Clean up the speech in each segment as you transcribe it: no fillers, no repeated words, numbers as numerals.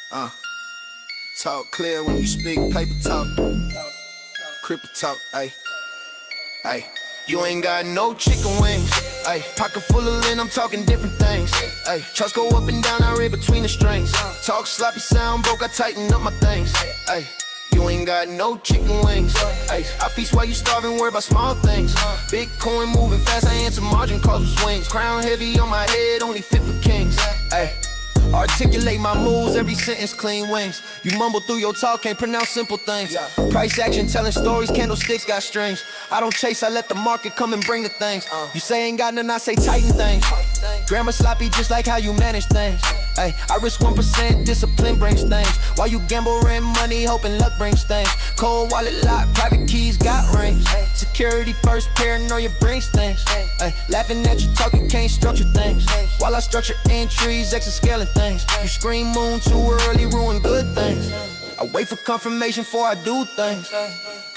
Uh, talk clear when you speak, paper talk, cripple talk, ayy, ayy. You ain't got no chicken wings, ayy. Pocket full of lint, I'm talking different things, ayy. Trust go up and down, I read between the strings. Talk sloppy, sound broke, I tighten up my things, ayy. You ain't got no chicken wings, ayy. I feast while you starving, worry about small things. Bitcoin moving fast, I answer margin calls with swings. Crown heavy on my head, only fit for kings, ayy. Articulate my moves, every sentence clean wings. You mumble through your talk, can't pronounce simple things. Price action, telling stories, candlesticks got strings. I don't chase, I let the market come and bring the things. You say ain't got none, I say tighten things. Grammar sloppy, just like how you manage things. Ay, I risk 1%, discipline brings things. While you gamble, rent money, hoping luck brings things. Cold wallet lock, private keys got rings. Security first, paranoia brings things. Ay, laughing at you talk, you can't structure things. While I structure entries, exascaling things. You scream moon too early, ruin good things. I wait for confirmation before I do things.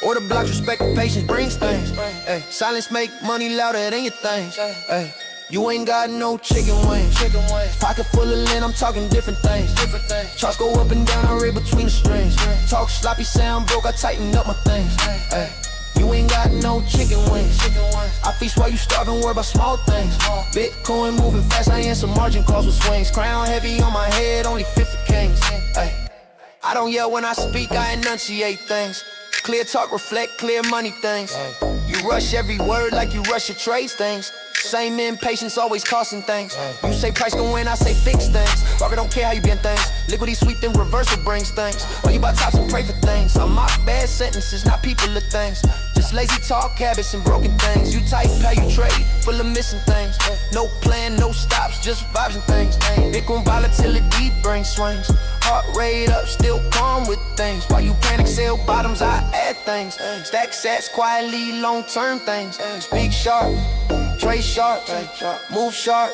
Order blocks, respect and patience brings things. Ay, silence make money louder than your things. Ay, you ain't got no chicken wings. Pocket full of lint, I'm talking different things. Charts go up and down, I read between the strings. Talk sloppy, sound broke, I tighten up my things. Ay, you ain't got no chicken wings. I feast while you starving, worry about small things. Bitcoin moving fast, I answer margin calls with swings. Crown heavy on my head, only fit for kings. Ay, I don't yell when I speak, I enunciate things. Clear talk, reflect clear money things. You rush every word like you rush your trades things. Same impatience, always costing things. You say price gon' win, I say fix things. Rocket don't care how you been things. Liquidity sweet, then reversal brings things. Or you buy tops and pray for things. I mock bad sentences, not people of things. Just lazy talk habits and broken things. You type how you trade, full of missing things. No plan, no stops, just vibes and things. Bitcoin volatility brings swings. Heart rate up, still calm with things. While you panic, sell bottoms, I add things. Stack sats, quietly, long-term things. Speak sharp, trade sharp, move sharp,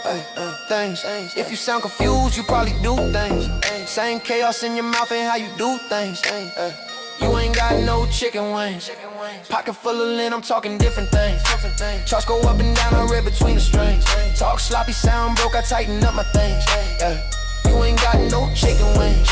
things. If you sound confused, you probably do things. Same chaos in your mouth and how you do things. You ain't got no chicken wings. Pocket full of lint, I'm talking different things. Charts go up and down, I read between the strings. Talk sloppy, sound broke, I tighten up my things. You ain't got no chicken wings.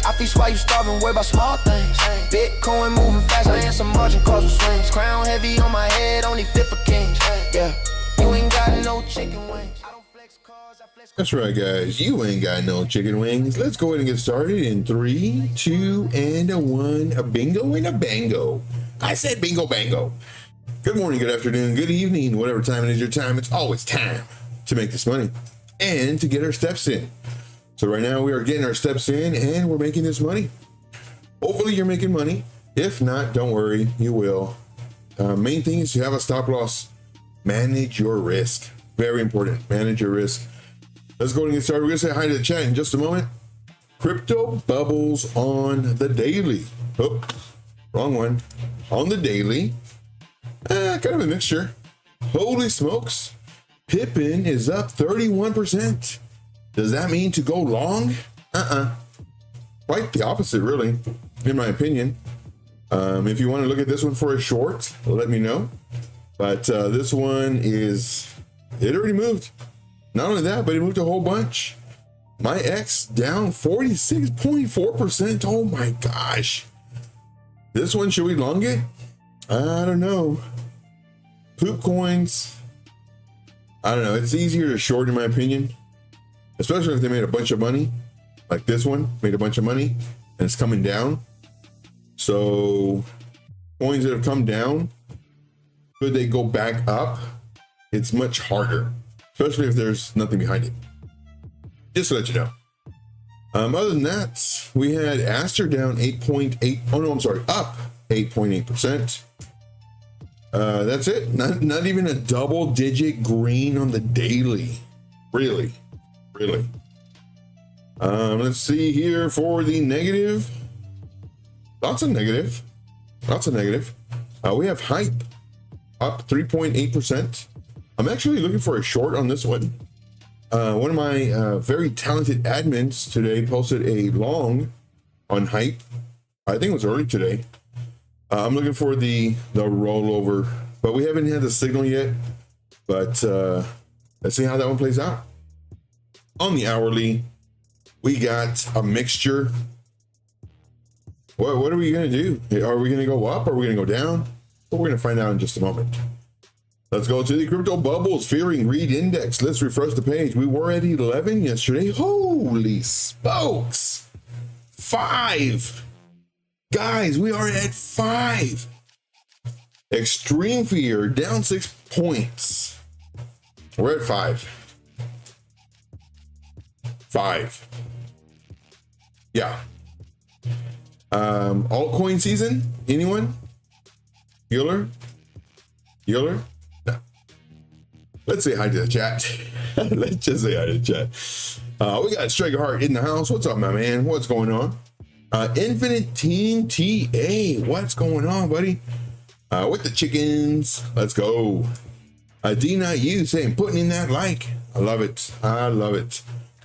I feast while you starving, worry about small things. Bitcoin moving fast, I answer margin calls with swings. Crown heavy on my head, only fit for kings. Yeah, you ain't got no chicken wings. I don't flex cars, I flex. That's right, guys. You ain't got no chicken wings. Let's go ahead and get started in 3, 2, and a 1. A bingo and a bango. I said bingo bango. Good morning, good afternoon, good evening, whatever time it is your time. It's always time to make this money and to get our steps in. So right now we are getting our steps in and we're making this money. Hopefully you're making money. If not, don't worry, you will. Main thing is to have a stop loss. Manage your risk. Very important. Manage your risk. Let's go ahead and get started. We're going to say hi to the chat in just a moment. Crypto bubbles on the daily. Oh, wrong one. On the daily. Kind of a mixture. Holy smokes. Pippin is up 31%. Does that mean to go long? Quite the opposite, really, in my opinion. If you want to look at this one for a short, let me know. But this one it already moved. Not only that, but it moved a whole bunch. My X down 46.4%. Oh my gosh. This one, should we long it? I don't know. Poop coins. I don't know. It's easier to short, in my opinion. Especially if they made a bunch of money, like this one made a bunch of money and it's coming down. So coins that have come down, could they go back up? It's much harder, especially if there's nothing behind it. Just to let you know. Other than that, we had Aster down 8.8. Oh no, I'm sorry, up 8.8%. That's it. Not even a double-digit green on the daily. Really. Let's see here for the negative. Lots of negative. We have Hype up 3.8%. I'm actually looking for a short on this one. One of my very talented admins today posted a long on Hype. I think it was early today. I'm looking for the rollover, but we haven't had the signal yet. But let's see how that one plays out. On the hourly, We got a mixture. What are we gonna do? Are we gonna go up? Or are we gonna go down? Well, we're gonna find out in just a moment. Let's go to the crypto bubbles fearing read index. Let's refresh the page. We were at 11 yesterday. Holy smokes! 5. Guys, we are at 5. Extreme fear down 6 points. We're at 5. 5. Yeah. Altcoin season? Anyone? Bueller? No. Let's say hi to the chat. Let's just say hi to the chat. We got Striker Heart in the house. What's up, my man? What's going on? Infinite Team TA. What's going on, buddy? With the chickens. Let's go. D9U saying, putting in that like. I love it. I love it.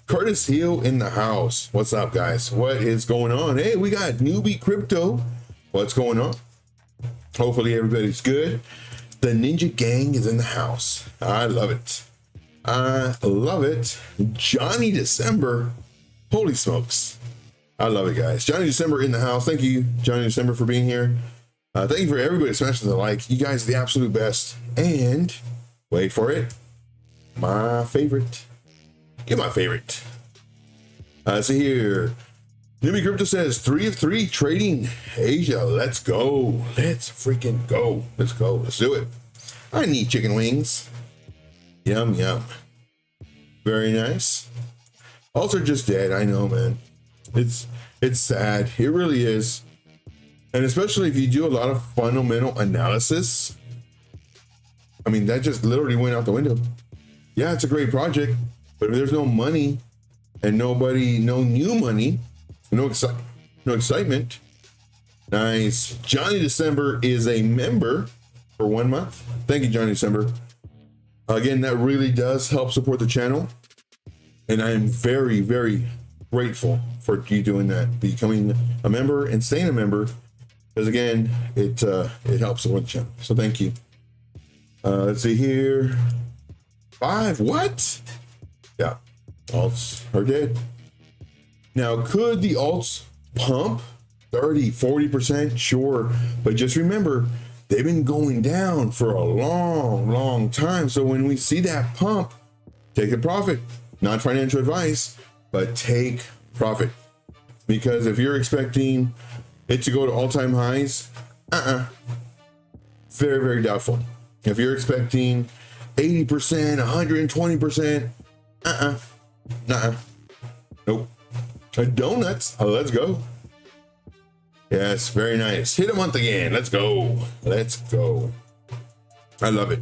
Curtis Hill in the house. What's up, guys? What is going on? Hey, we got Newbie Crypto. What's going on? Hopefully everybody's good. The Ninja Gang is in the house. I love it. I love it. Johnny December. Holy smokes. I love it, guys. Johnny December in the house. Thank you, Johnny December, for being here. Thank you for everybody smashing the like. You guys are the absolute best. And wait for it. My favorite. You're my favorite. See here. Newbie Crypto says 3 of 3 trading Asia. Let's go. Let's freaking go. Let's go. Let's do it. I need chicken wings. Yum, yum. Very nice. Also just dead. I know, man. It's sad. It really is. And especially if you do a lot of fundamental analysis. I mean, that just literally went out the window. Yeah, it's a great project, but if there's no money and no new money, no excitement. Nice. Johnny December is a member for 1 month. Thank you, Johnny December. Again, that really does help support the channel. And I am very, very grateful for you doing that, becoming a member and staying a member. Because again, it helps support the channel. So thank you. Let's see here. 5, what? Yeah, alts are dead. Now, could the alts pump 30, 40%? Sure. But just remember, they've been going down for a long time. So when we see that pump, take a profit. Not financial advice, but take profit. Because if you're expecting it to go to all-time highs, very, very doubtful. If you're expecting 80%, 120%, nope. Donuts. Let's go. Yes, very nice. Hit a month again. Let's go. Let's go. I love it.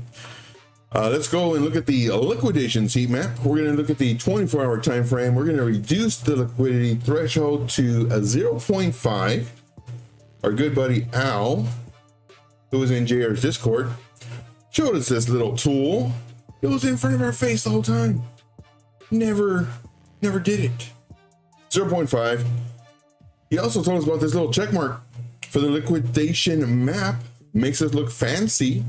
Let's go and look at the liquidation heat map. We're going to look at the 24-hour time frame. We're going to reduce the liquidity threshold to a 0.5. Our good buddy Al, who was in JR's Discord, showed us this little tool. It was in front of our face the whole time. Never did it. 0.5. He also told us about this little check mark for the liquidation map. Makes us look fancy.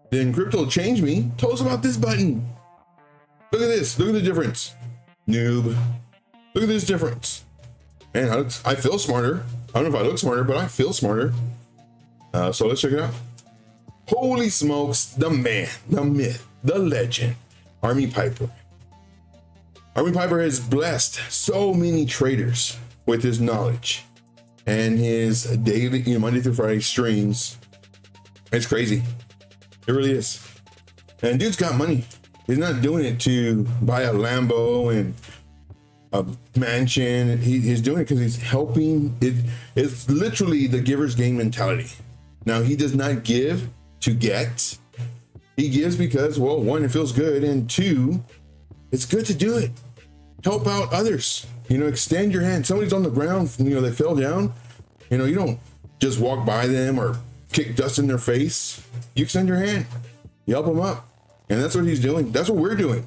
Then Crypto Change Me told us about this button. Look at this. Look at the difference. Noob. Look at this difference. Man, I feel smarter. I don't know if I look smarter, but I feel smarter. So let's check it out. Holy smokes. The man, the myth, the legend, Army Piper. Army Piper has blessed so many traders with his knowledge and his daily, Monday through Friday streams. It's crazy. It really is. And dude's got money. He's not doing it to buy a Lambo and a mansion. He's doing it because he's helping. It's literally the giver's gain mentality. Now, he does not give to get. He gives because, well, 1, it feels good, and 2, it's good to do it. Help out others. Extend your hand. Somebody's on the ground, they fell down. You don't just walk by them or kick dust in their face. You extend your hand. You help them up. And that's what he's doing. That's what we're doing.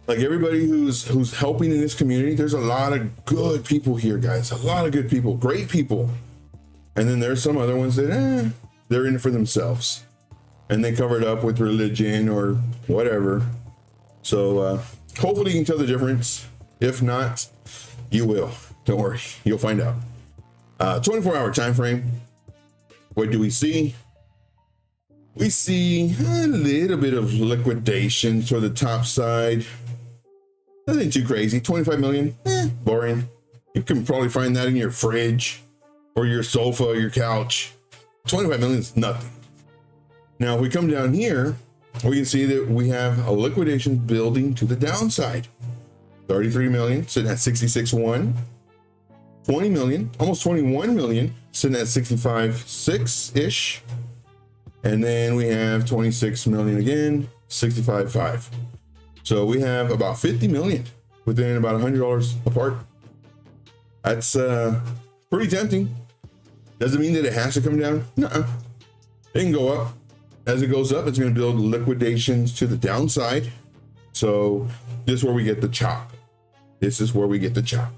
Like everybody who's helping in this community, there's a lot of good people here, guys. A lot of good people, great people. And then there's some other ones that they're in it for themselves. And they cover it up with religion or whatever. So hopefully you can tell the difference. If not, You will. Don't worry. You'll find out. 24-hour time frame. What do we see? We see a little bit of liquidation to the top side. Nothing too crazy. 25 million. Boring. You can probably find that in your fridge or your sofa or your couch. 25 million is nothing. Now, if we come down here, we can see that we have a liquidation building to the downside. 33 million sitting at 66.1. 20 million, almost 21 million, sitting at 65.6-ish. And then we have 26 million again, 65.5. So we have about 50 million within about $100 apart. That's pretty tempting. Doesn't mean that it has to come down. Nuh-uh. It can go up. As it goes up, it's going to build liquidations to the downside. So this is where we get the chop. This is where we get the chop.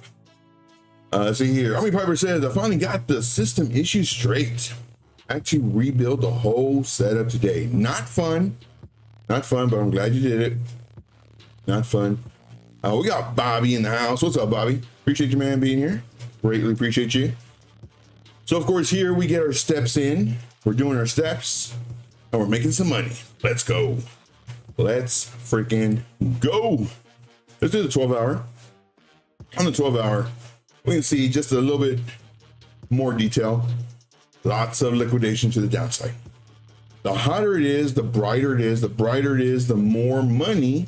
See here, Army Piper says, I finally got the system issue straight. Actually rebuild the whole setup today. Not fun, but I'm glad you did it. Not fun. We got Bobby in the house. What's up, Bobby? Appreciate you, man, being here. Greatly appreciate you. So, of course, here we get our steps in. We're doing our steps, and we're making some money. Let's go. Let's freaking go. Let's do the 12-hour. On the 12-hour, we can see just a little bit more detail. Lots of liquidation to the downside. The hotter it is, the brighter it is. The brighter it is, the more money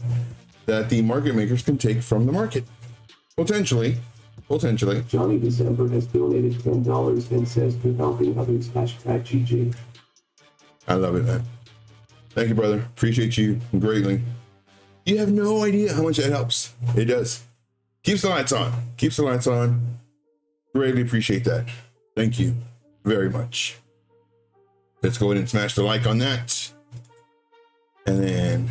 that the market makers can take from the market. Potentially. Johnny December has donated $10 and says to helping others #GG. I love it, man. Thank you, brother. Appreciate you greatly. You have no idea how much that helps. It does. Keeps the lights on. Keeps the lights on. Greatly appreciate that. Thank you very much. Let's go ahead and smash the like on that. And then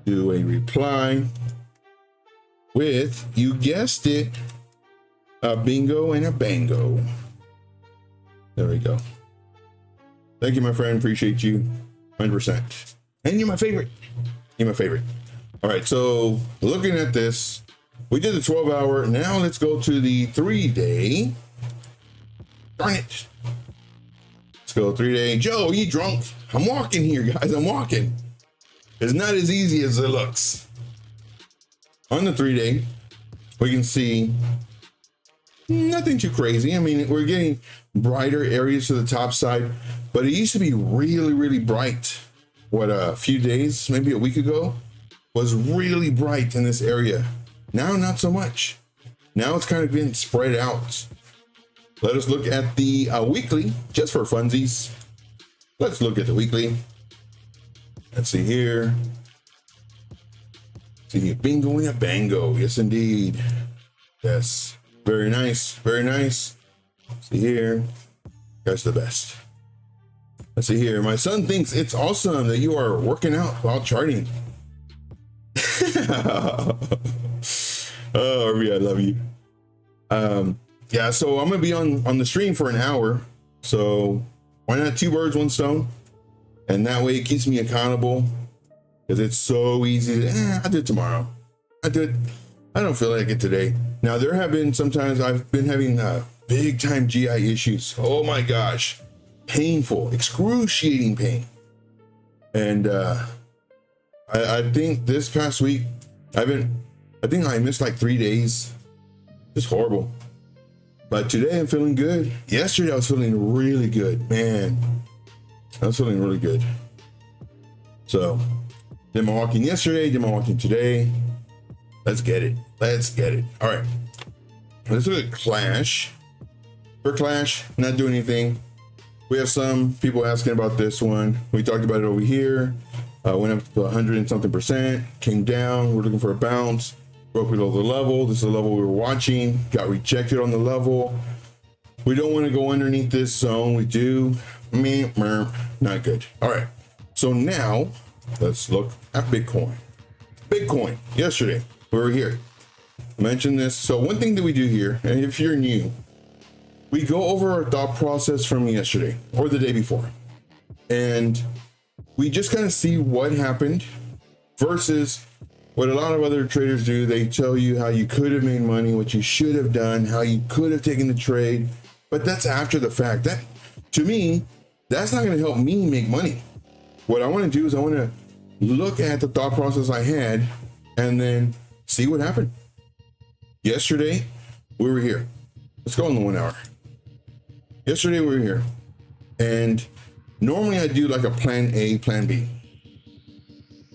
do a reply with, you guessed it, a bingo and a bango. There we go. Thank you, my friend. Appreciate you 100%. And you're my favorite. You're my favorite. All right, so looking at this, we did the 12-hour. Now let's go to the 3-day. Darn it. Let's go 3-day. Joe, you drunk? I'm walking here, guys. I'm walking. It's not as easy as it looks. On the 3-day, we can see nothing too crazy. I mean, we're getting brighter areas to the top side, but it used to be really, really bright. What, a few days, maybe a week ago, was really bright in this area. Now, not so much. Now it's kind of been spread out. Let us look at the weekly, just for funsies. Let's look at the weekly. Let's see here. See, bingo and a bango. Yes, indeed. Yes. Very nice. Very nice. See here. That's the best. Let's see here. My son thinks it's awesome that you are working out while charting. Oh, Arby, I love you. Yeah, so I'm going to be on the stream for an hour. So why not 2 birds, 1 stone? And that way it keeps me accountable. Because it's so easy to, I'll do it tomorrow. I don't feel like it today. Now, there have been sometimes I've been having big time GI issues. Oh my gosh. Painful, excruciating pain. And I think this past week, I think I missed like 3 days. It's horrible. But today I'm feeling good. Yesterday I was feeling really good, man. I was feeling really good. So, did my walking yesterday, did my walking today. Let's get it. Let's get it. All right. Let's look at Clash. For Clash, not doing anything. We have some people asking about this one. We talked about it over here. Went up to 100 and something %, came down. We're looking for a bounce. Broke below the level. This is the level we were watching. Got rejected on the level. We don't want to go underneath this zone. We do. Not good. All right. So now let's look at Bitcoin. Bitcoin. Yesterday we were here. I mentioned this. So one thing that we do here, and if you're new, we go over our thought process from yesterday or the day before, and we just kind of see what happened versus what a lot of other traders do, they tell you how you could have made money, what you should have done, how you could have taken the trade, but that's after the fact. That, to me, that's not going to help me make money. What I want to do is I want to look at the thought process I had and then see what happened. Yesterday, we were here. Let's go in the 1 hour. Yesterday, we were here. And normally I do like a plan A, plan B.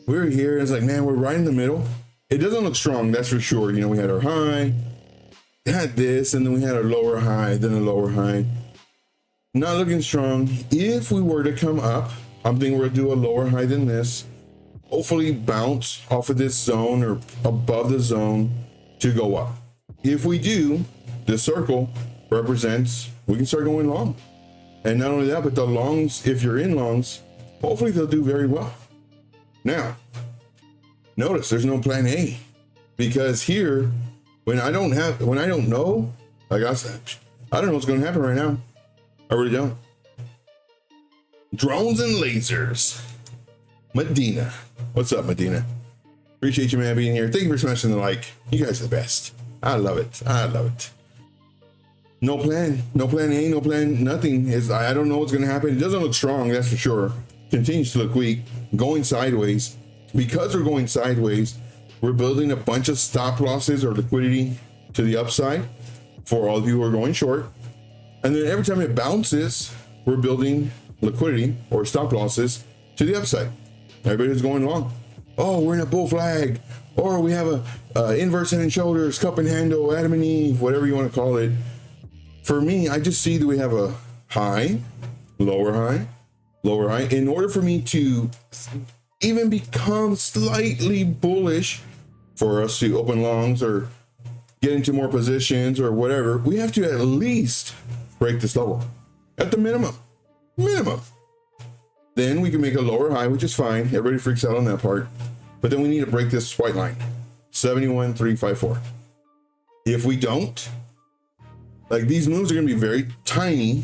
We were here. It's like, man, we're right in the middle. It doesn't look strong, that's for sure. You know, we had our high, had this, and then we had our lower high, then a lower high. Not looking strong. If we were to come up, I'm thinking we're gonna do a lower high than this. Hopefully bounce off of this zone or above the zone to go up. If we do, the circle represents we can start going long. And not only that, but the longs, if you're in longs, hopefully they'll do very well. Now, notice there's no plan A, because here, when I don't know, like I said, I don't know what's going to happen right now. I really don't. Drones and lasers. Medina. What's up, Medina? Appreciate you, man, being here. Thank you for smashing the like. You guys are the best. I love it. I love it. No plan. No plan A, no plan, nothing. I don't know what's going to happen. It doesn't look strong, that's for sure. Continues to look weak. Going sideways. Because we're going sideways, we're building a bunch of stop losses or liquidity to the upside for all of you who are going short. And then every time it bounces, we're building liquidity or stop losses to the upside. Everybody's going long. Oh, we're in a bull flag, or we have a inverse head and shoulders, cup and handle, Adam and Eve, whatever you want to call it. For me, I just see that we have a high, lower high, lower high. In order for me to even become slightly bullish, for us to open longs or get into more positions or whatever, we have to at least break this level at the minimum. Then we can make a lower high, which is fine. Everybody freaks out on that part. But then we need to break this white line, 71,354. If we don't, like, these moves are going to be very tiny.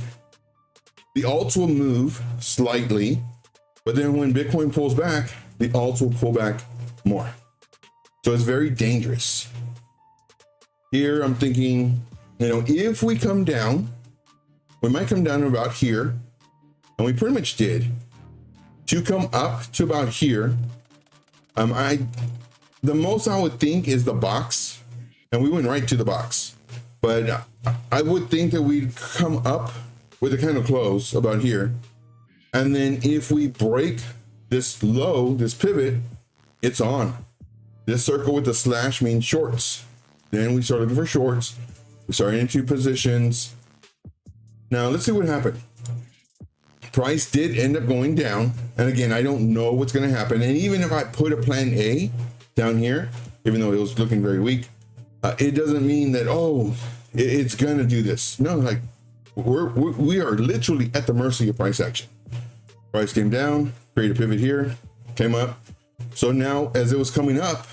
The alts will move slightly, but then when Bitcoin pulls back, the alts will pull back more. So it's very dangerous. Here, I'm thinking, you know, if we come down, we might come down to about here, and we pretty much did. To come up to about here, the most I would think is the box, and we went right to the box. But I would think that we'd come up with a kind of close about here. And then if we break this low, this pivot, it's on. This circle with the slash means shorts. Then we start looking for shorts. We start into positions. Now let's see what happened. Price did end up going down. And again, I don't know what's going to happen. And even if I put a plan A down here, even though it was looking very weak, it doesn't mean that, oh, it's going to do this. No, like we are literally at the mercy of price action. Price came down, created a pivot here, came up. So now as it was coming up,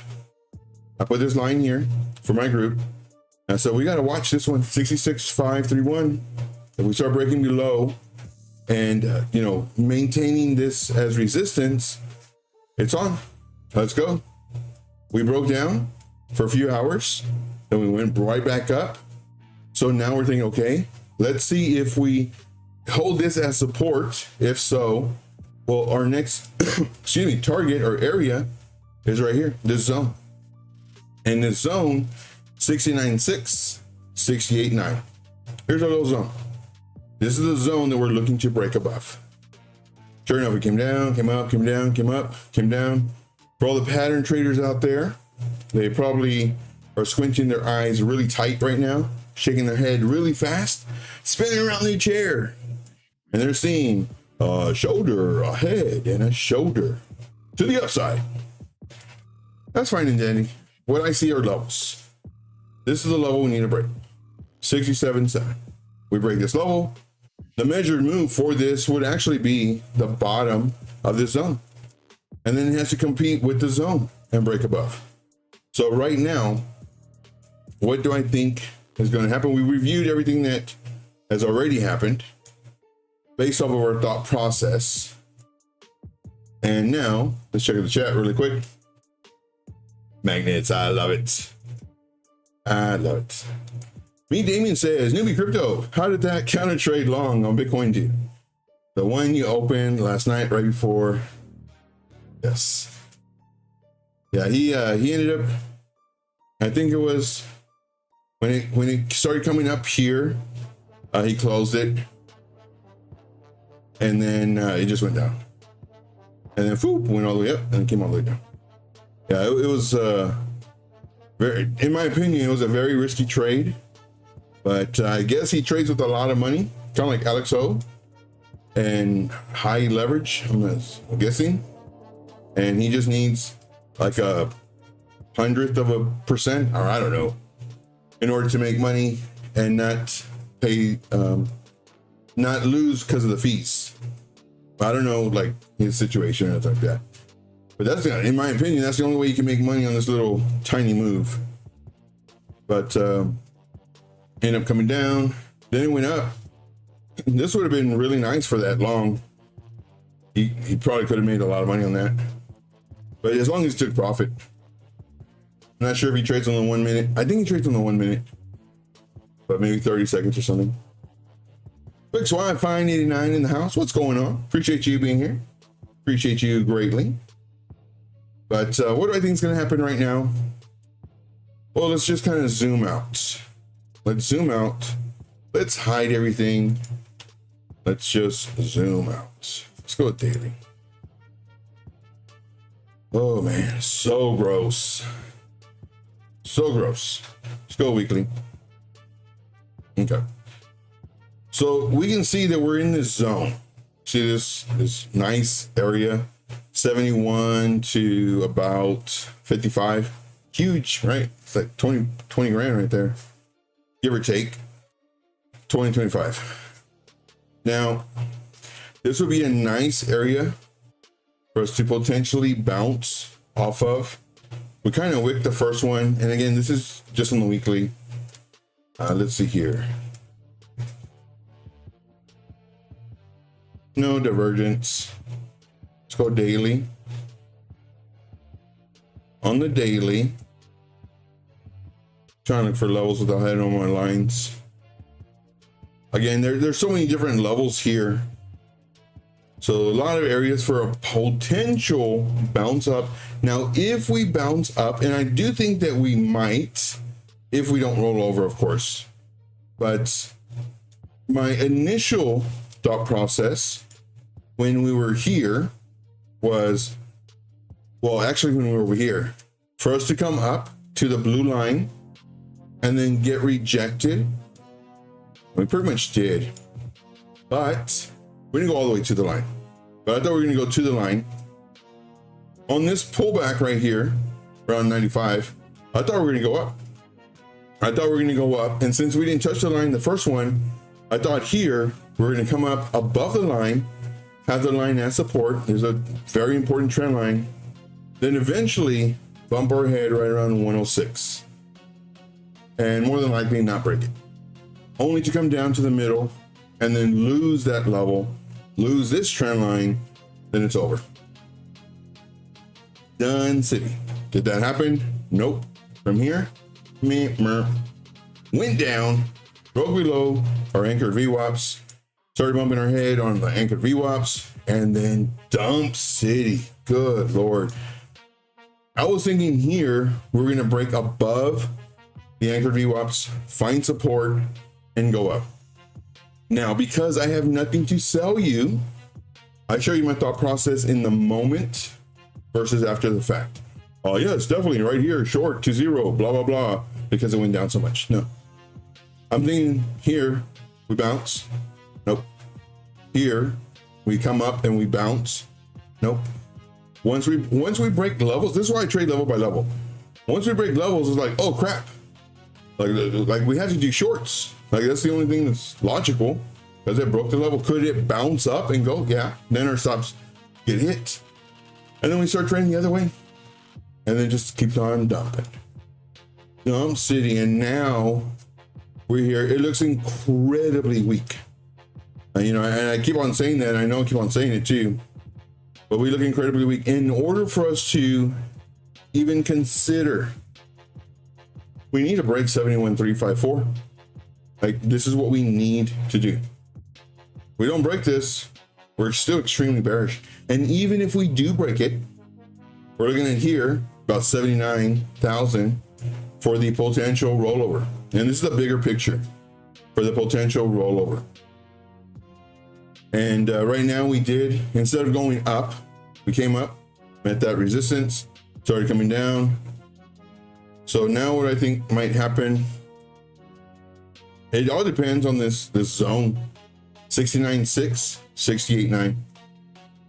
I put this line here for my group. And so we got to watch this one, 66,531. If we start breaking below and, you know, maintaining this as resistance, it's on. Let's go. We broke down for a few hours, then we went right back up. So now we're thinking, okay, let's see if we hold this as support. If so, well, our next target or area is right here, this zone. And this zone, 69.6, 68.9. Here's our little zone. This is the zone that we're looking to break above. Sure enough, it came down, came up, came down, came up, came down. For all the pattern traders out there, they probably are squinting their eyes really tight right now, shaking their head really fast, spinning around their chair. And they're seeing a shoulder, a head, and a shoulder to the upside. That's fine and dandy. What I see are levels. This is the level we need to break. 67.7. We break this level. The measured move for this would actually be the bottom of this zone. And then it has to compete with the zone and break above. So right now, what do I think is going to happen? We reviewed everything that has already happened based off of our thought process. And now let's check the chat really quick. Magnets, I love it. I love it. Me Damien says, newbie crypto, how did that counter trade long on Bitcoin do? The one you opened last night right before. Yes. Yeah, he ended up, I think it was when it started coming up here, he closed it. And then it just went down. And then whoop, went all the way up and it came all the way down. Yeah, it was very, in my opinion, it was a very risky trade. But I guess he trades with a lot of money, kind of like Alex O, and high leverage, I'm guessing. And he just needs like a 100%, or I don't know, in order to make money and not pay, not lose because of the fees. I don't know, like his situation or something like that. But that's, in my opinion, that's the only way you can make money on this little tiny move. But ended up coming down, then it went up. This would have been really nice for that long. He probably could have made a lot of money on that. But as long as he took profit. I'm not sure if he trades on the 1 minute. I think he trades on the 1 minute, but maybe 30 seconds or something. Quick Swine Fine 89 in the house. What's going on? Appreciate you being here. Appreciate you greatly. But what do I think is going to happen right now? Well, let's just kind of zoom out. Let's zoom out. Let's hide everything. Let's just zoom out. Let's go with daily. Oh man, so gross. So gross. Let's go weekly. Okay. So we can see that we're in this zone. See this nice area, 71 to about 55. Huge, right? It's like 20 grand right there, give or take. 25. Now, this would be a nice area for us to potentially bounce off of. We kind of wicked the first one, and again, this is just on the weekly. Let's see here. No divergence. Let's go daily. On the daily, trying to look for levels without having on my lines. Again, there's so many different levels here. So a lot of areas for a potential bounce up. Now, if we bounce up, and I do think that we might, if we don't roll over, of course. But my initial thought process when we were here was, well, actually when we were over here, for us to come up to the blue line and then get rejected. We pretty much did, but we didn't go all the way to the line. But I thought we were going to go to the line. On this pullback right here, around 95, I thought we were going to go up. I thought we were going to go up. And since we didn't touch the line, the first one, I thought here, we're going to come up above the line, have the line as support. There's a very important trend line. Then eventually bump our head right around 106. And more than likely not break it. Only to come down to the middle and then lose that level, lose this trend line, then it's over. Done city. Did that happen? Nope. From here, went down, broke below our anchored VWAPs, started bumping our head on the anchored VWAPs, and then dump city. Good Lord. I was thinking here, we're going to break above the anchored VWAPs, find support, and go up. Now, because I have nothing to sell you, I show you my thought process in the moment versus after the fact. Oh yeah, it's definitely right here, short to zero, blah, blah, blah, because it went down so much. No, I'm thinking here, we bounce. Nope. Here, we come up and we bounce. Nope. Once we break levels, this is why I trade level by level. Once we break levels, it's like, oh crap. Like we have to do shorts. Like that's the only thing that's logical, because it broke the level. Could it bounce up and go? Yeah. Then our stops get hit, and then we start trading the other way, and then just keeps on dumping. Dump city, and now we're here. It looks incredibly weak. And I keep on saying that. I know I keep on saying it too, but we look incredibly weak. In order for us to even consider. We need to break 71,354. Like, this is what we need to do. We don't break this, we're still extremely bearish. And even if we do break it, we're looking at here about 79,000 for the potential rollover. And this is a bigger picture for the potential rollover. And right now we did, instead of going up, we came up, met that resistance, started coming down. So now what I think might happen, it all depends on this zone, 69.6, 68.9.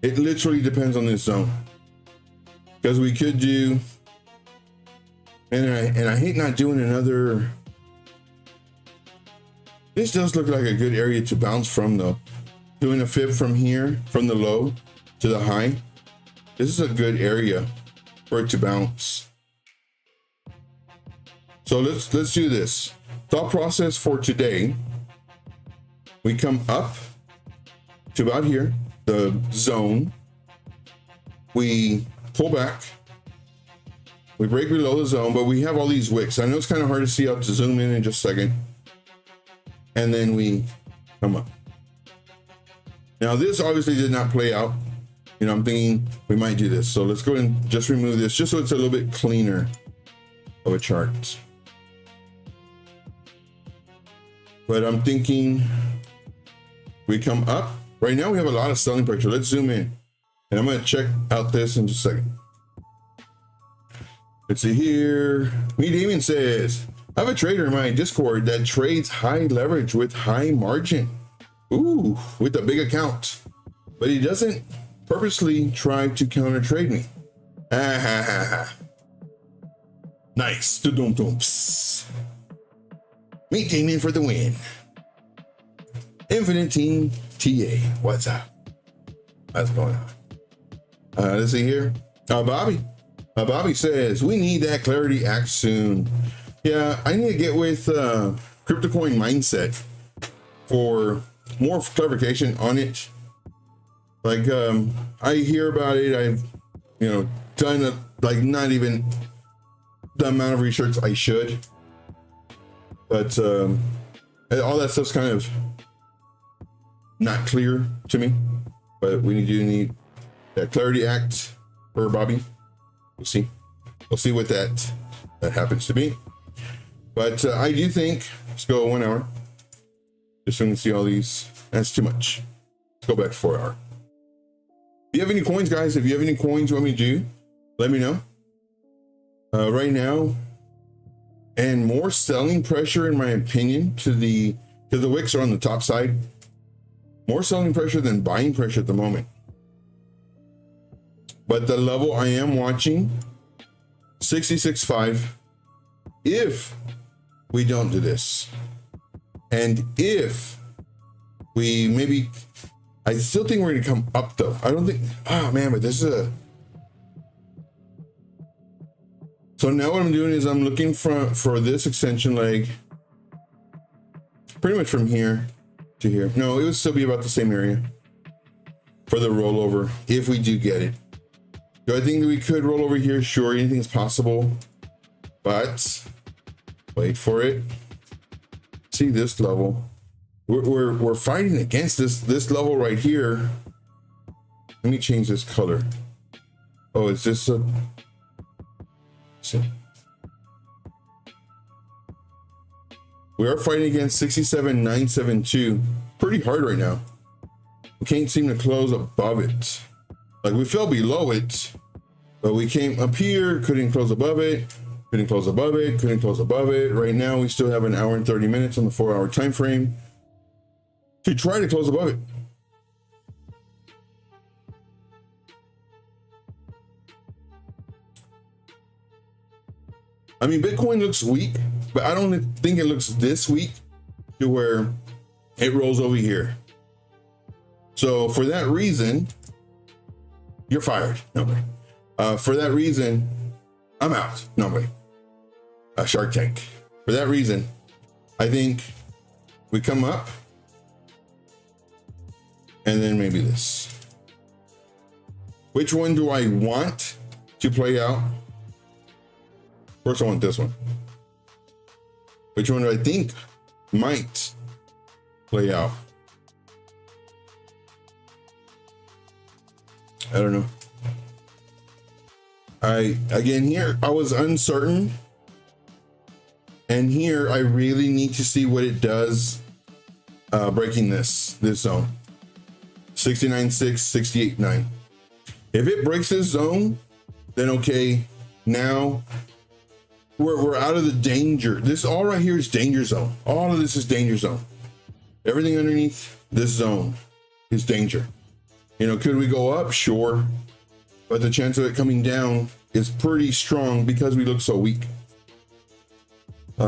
It literally depends on this zone. Because we could do, and I hate not doing another, this does look like a good area to bounce from though. Doing a fib from here, from the low to the high. This is a good area for it to bounce. So let's do this. Thought process for today. We come up to about here, the zone. We pull back. We break below the zone, but we have all these wicks. I know it's kind of hard to see. I'll have to zoom in just a second. And then we come up. Now this obviously did not play out. You know, I'm thinking we might do this. So let's go ahead and just remove this just so it's a little bit cleaner of a chart. But I'm thinking we come up. Right now we have a lot of selling pressure. Let's zoom in. And I'm going to check out this in just a second. Let's see here. Me Damien says, I have a trader in my Discord that trades high leverage with high margin. Ooh, with a big account. But he doesn't purposely try to counter trade me. Ah, ha, ha, ha. Nice. Meet Damien for the win. Infinite Team TA. What's up? What's going on? Let's see here. Bobby. Bobby says, we need that Clarity Act soon. Yeah, I need to get with CryptoCoin Mindset for more clarification on it. Like, I hear about it. I've, done like not even the amount of research I should. But all that stuff's kind of not clear to me. But we do need that Clarity Act for Bobby. We'll see. We'll see what that happens to be. But I do think, let's go 1 hour. Just so we can see all these. That's too much. Let's go back to 4 hour. If you have any coins, guys, if you have any coins you want me to do, let me know. Right now, and more selling pressure, in my opinion, because the wicks are on the top side. More selling pressure than buying pressure at the moment. But the level I am watching, 66.5, if we don't do this. And if we maybe, I still think we're going to come up though. I don't think, but this is a, so now what I'm doing is I'm looking for this extension leg, pretty much from here to here. No, it would still be about the same area for the rollover if we do get it. Do I think that we could roll over here? Sure, anything's possible, but wait for it. See this level. We're fighting against this level right here. Let me change this color. Oh, is this a? See. We are fighting against 67,972. Pretty hard right now. We can't seem to close above it. Like, we fell below it, but we came up here, couldn't close above it, couldn't close above it, couldn't close above it. Right now, we still have 1 hour and 30 minutes on the 4 hour time frame to try to close above it. I mean, Bitcoin looks weak, but I don't think it looks this weak to where it rolls over here. So for that reason, you're fired. Nobody. For that reason, I'm out. Nobody. Shark Tank. For that reason, I think we come up and then maybe this. Which one do I want to play out? First, I want this one. Which one do I think might play out? I don't know. Again, here I was uncertain, and here I really need to see what it does breaking this zone. 69.6, 68.9. If it breaks this zone, then okay, now we're out of the danger. This all right here is danger zone. All of this is danger zone. Everything underneath this zone is danger. You know, could we go up? Sure. But the chance of it coming down is pretty strong because we look so weak.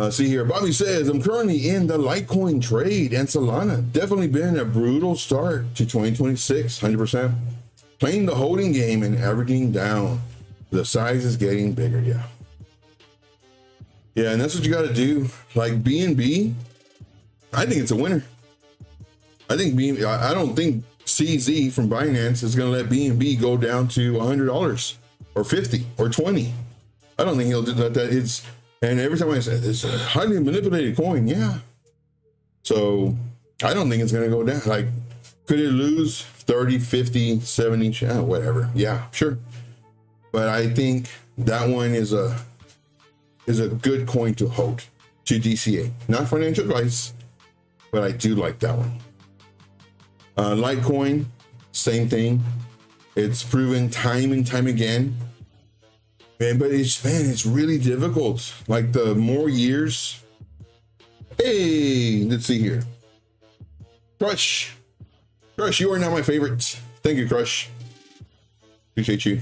See here, Bobby says, I'm currently in the Litecoin trade and Solana. Definitely been a brutal start to 2026, 100%. Playing the holding game and averaging down. The size is getting bigger, yeah. Yeah, and that's what you got to do. Like BNB, I think it's a winner. I think BNB, I don't think CZ from Binance is going to let BNB go down to $100 or 50 or 20. I don't think he'll do that. And every time I say it's a highly manipulated coin, yeah. So I don't think it's going to go down. Like, could it lose 30, 50, 70, whatever? Yeah, sure. But I think that one is a good coin to hold, to DCA. Not financial advice, but I do like that one. Litecoin, same thing. It's proven time and time again. Man, but it's really difficult. Like the more years. Hey, let's see here. Crush, you are now my favorite. Thank you, Crush. Appreciate you.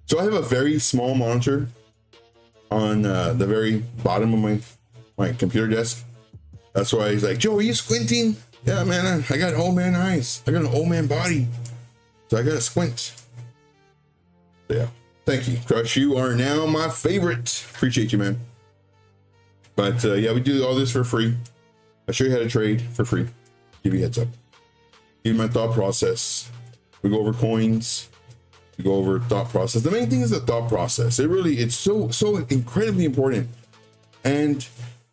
So I have a very small monitor on the very bottom of my computer desk. That's why he's like, Joe, are you squinting? Yeah, man, I got old man eyes. I got an old man body. So I got to squint. Yeah. Thank you, Crush. You are now my favorite. Appreciate you, man. But yeah, we do all this for free. I show you how to trade for free. Give you a heads up. Give you my thought process. We go over coins. We go over thought process. The main thing is the thought process. It's so incredibly important. And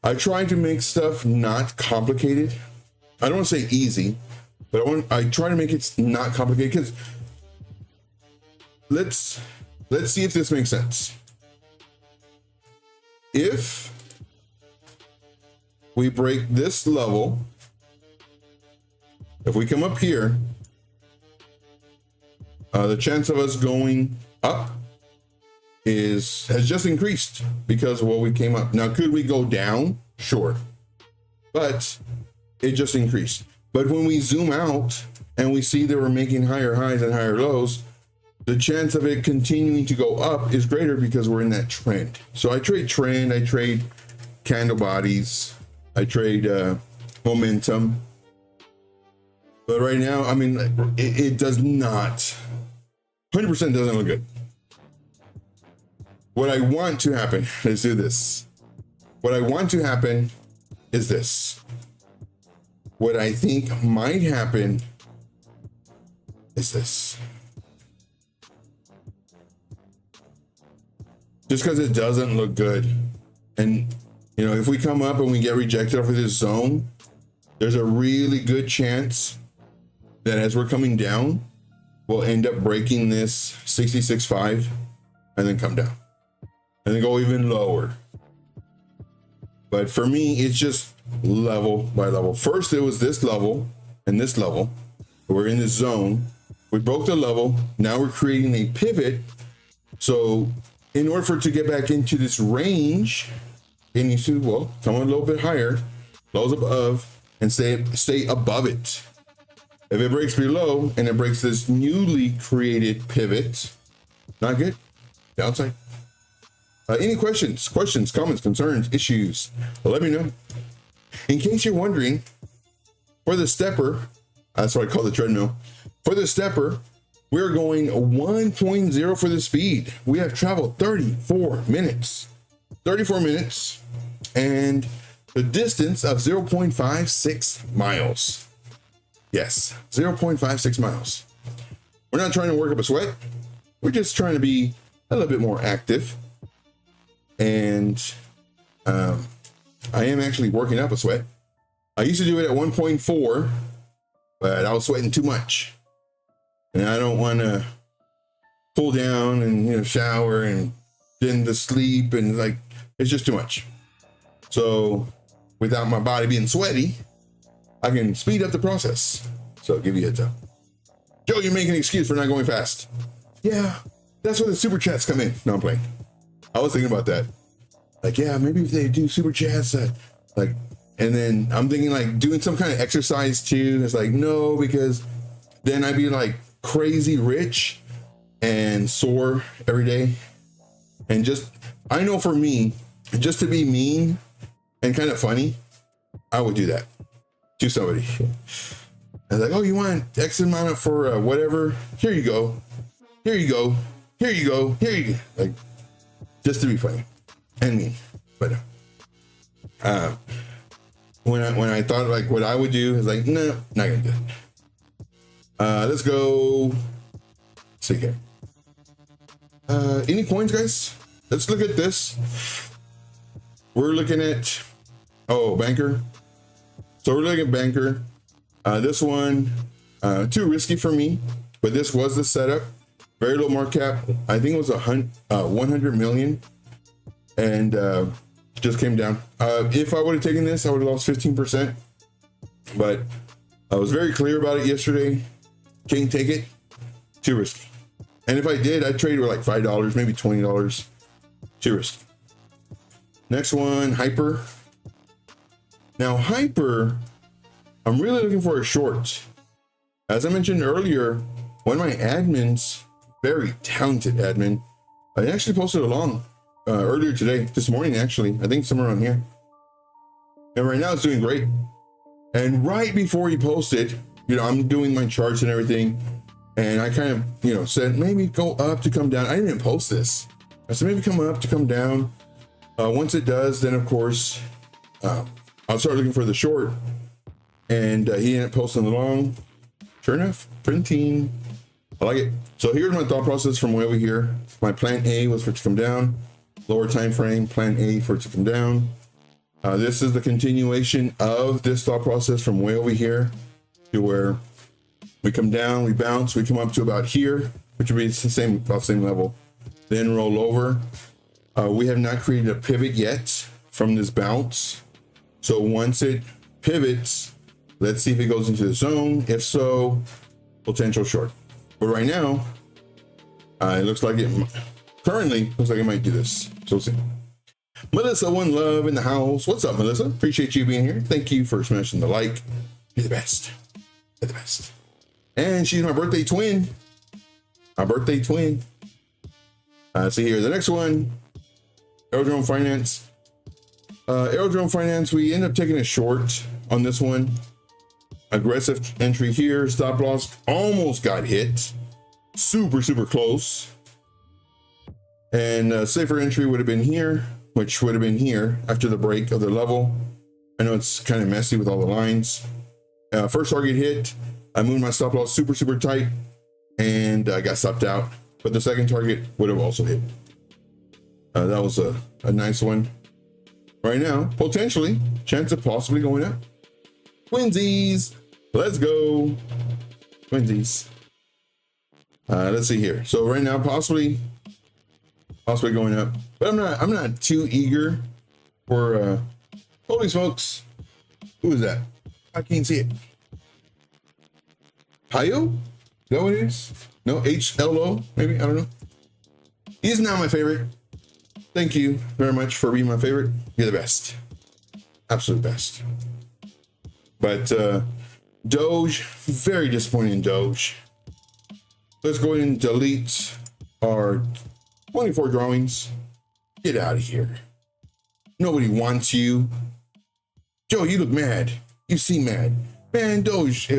I try to make stuff not complicated. I don't want to say easy, but I try to make it not complicated because let's see if this makes sense. If we break this level, if we come up here, the chance of us going up has just increased because of what we came up. Now, could we go down? Sure. But it just increased. But when we zoom out and we see that we're making higher highs and higher lows, the chance of it continuing to go up is greater because we're in that trend. So I trade trend, I trade candle bodies, I trade momentum. But right now, I mean, it does not, 100% doesn't look good. What I want to happen, let's do this. What I want to happen is this. What I think might happen is this. Just because it doesn't look good. And, you know, if we come up and we get rejected off of this zone, there's a really good chance that as we're coming down, we'll end up breaking this 66.5 and then come down and then go even lower. But for me, it's just level by level. First, it was this level and this level. We're in this zone. We broke the level. Now we're creating a pivot. So in order for it to get back into this range, it needs to, well, come a little bit higher, lows above, and stay above it. If it breaks below and it breaks this newly created pivot, not good. Downside. Any questions, comments, concerns, issues? Well, let me know. In case you're wondering, for the stepper, that's what I call the treadmill. For the stepper, we're going 1.0 for the speed. We have traveled 34 minutes. 34 minutes and the distance of 0.56 miles. Yes, 0.56 miles. We're not trying to work up a sweat. We're just trying to be a little bit more active. and I am actually working up a sweat. I used to do it at 1.4, but I was sweating too much, and I don't want to pull down and shower and then to sleep, and like it's just too much. So without my body being sweaty, I can speed up the process. So I'll give you a heads up. Joe, you're making an excuse for not going fast. Yeah, that's where the super chats come in. No, I'm playing. I was thinking about that. Like, yeah, maybe if they do super chats, like, and then I'm thinking like doing some kind of exercise too. It's like, no, because then I'd be like crazy rich and sore every day. And just, I know for me, just to be mean and kind of funny, I would do that to somebody. I was like, oh, you want X amount for whatever? Here you go. Here you go. Here you go. Here you go. Like, just to be funny and mean. But when I thought like what I would do, is like, no, not gonna do it. Let's go. Let's see here. Any coins, guys? Let's look at this. We're looking at Banker. So we're looking at Banker. This one too risky for me, but this was the setup. Very low market cap. I think it was 100 million, and just came down. If I would have taken this, I would have lost 15%. But I was very clear about it yesterday. Can't take it. Too risky. And if I did, I'd trade it with like $5, maybe $20. Too risky. Next one, Hyper. Now Hyper, I'm really looking for a short. As I mentioned earlier, one of my admins, very talented admin, I actually posted a long earlier today, this morning actually, I think somewhere around here. And right now it's doing great. And right before he posted, I'm doing my charts and everything. And I kind of, said maybe go up to come down. I didn't even post this. I said maybe come up to come down. Once it does, then of course, I'll start looking for the short. And he ended up posting the long. Sure enough, printing. I like it. So here's my thought process from way over here. My plan A was for it to come down. Lower time frame, plan A for it to come down. This is the continuation of this thought process from way over here to where we come down, we bounce, we come up to about here, which would be the about the same level. Then roll over. We have not created a pivot yet from this bounce. So once it pivots, let's see if it goes into the zone. If so, potential short. But right now, it looks like currently looks like it might do this. So we'll see. Melissa, one love in the house. What's up, Melissa? Appreciate you being here. Thank you for smashing the like. You're the best. You're the best. And she's my birthday twin. My birthday twin. See here, the next one, Aerodrome Finance. Aerodrome Finance, we end up taking a short on this one. Aggressive entry here, stop loss, almost got hit. Super, super close. And safer entry would have been here, which would have been here after the break of the level. I know it's kind of messy with all the lines. First target hit, I moved my stop loss super, super tight, and I got stopped out. But the second target would have also hit. That was a nice one. Right now, potentially, chance of possibly going up. Twinsies, let's go. Twinsies. Let's see here. So right now, possibly going up, but I'm not too eager for. Holy smokes! Who is that? I can't see it. Hayo? Is that what it is? No, HLO, maybe, I don't know. He's now my favorite. Thank you very much for being my favorite. You're the best. Absolute best. But Doge, very disappointing in Doge. Let's go ahead and delete our 24 drawings. Get out of here. Nobody wants you. Joe, you look mad. You seem mad. Man, Doge.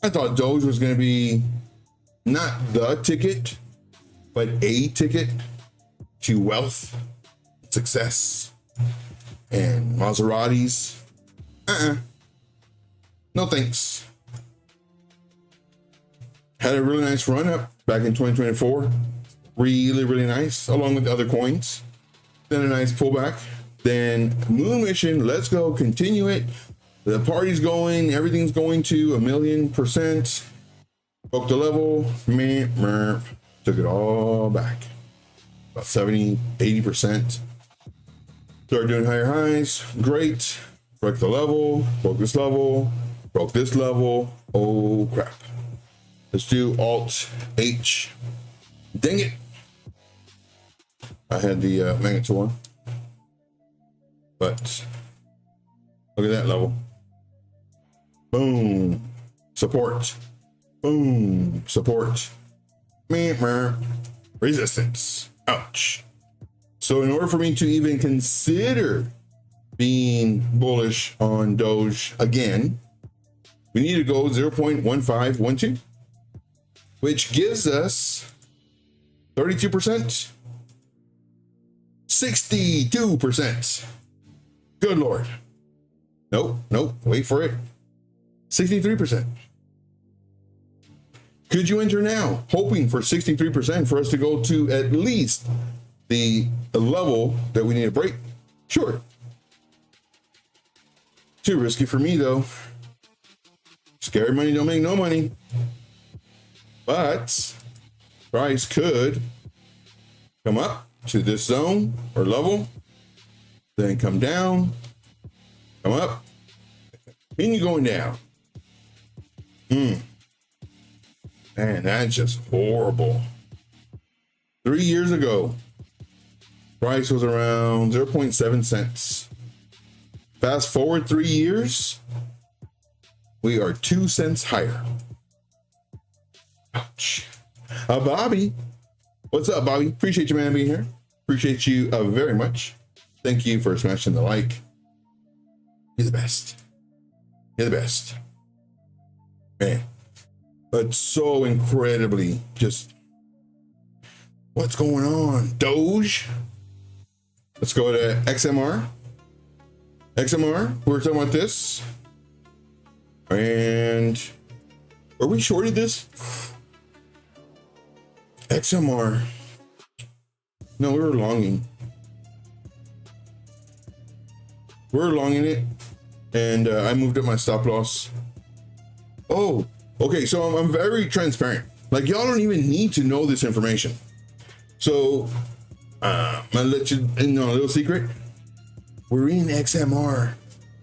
I thought Doge was going to be not the ticket, but a ticket to wealth, success, and Maseratis. No thanks. Had a really nice run up back in 2024. Really, really nice, along with the other coins. then a nice pullback, then moon mission. Let's go, continue it. The party's going, everything's going to 1,000,000%. Broke the level, took it all back. About 70, 80%. Started doing higher highs, great. Broke the level, broke this level, broke this level. Oh crap. Let's do Alt H. Dang it. I had the magnet tool on. But look at that level. Boom. Support. Boom. Support. Resistance. Ouch. So in order for me to even consider being bullish on Doge again, we need to go 0.1512, which gives us 32%, 62%. Good Lord. Nope, wait for it. 63%. Could you enter now, hoping for 63% for us to go to at least the level that we need to break? Sure. Too risky for me though. Scary money don't make no money. But price could come up to this zone or level, then come down, come up, continue going down. Man, that's just horrible. 3 years ago, price was around 0.7 cents. Fast forward 3 years, we are 2 cents higher. Ouch. Bobby, what's up, Bobby? Appreciate you, man, being here. Appreciate you very much. Thank you for smashing the like. You're the best. You're the best. Man, but so incredibly just, what's going on? Doge. Let's go to XMR. XMR, we're talking about this. And are we shorted this? XMR. No, we were longing. We're longing it. And I moved up my stop loss. Oh, okay. So I'm very transparent. Like, y'all don't even need to know this information. So I'm gonna let you in on a little secret. We're in XMR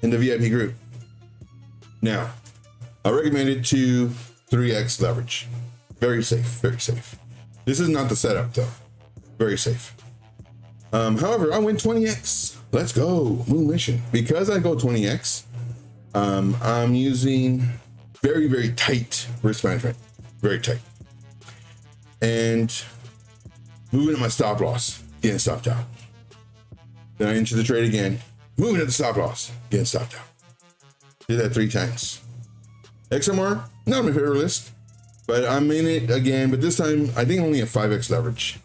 in the VIP group. Now, I recommend it to 3x leverage. Very safe, very safe. This is not the setup though. Very safe. However, I went 20x. Let's go, moon mission. Because I go 20x, I'm using very, very tight risk management. Very tight. And moving at my stop loss, getting stopped out. Then I enter the trade again, moving at the stop loss, getting stopped out. Did that 3 times. XMR, not on my favorite list, but I'm in it again, but this time I think only a 5x leverage.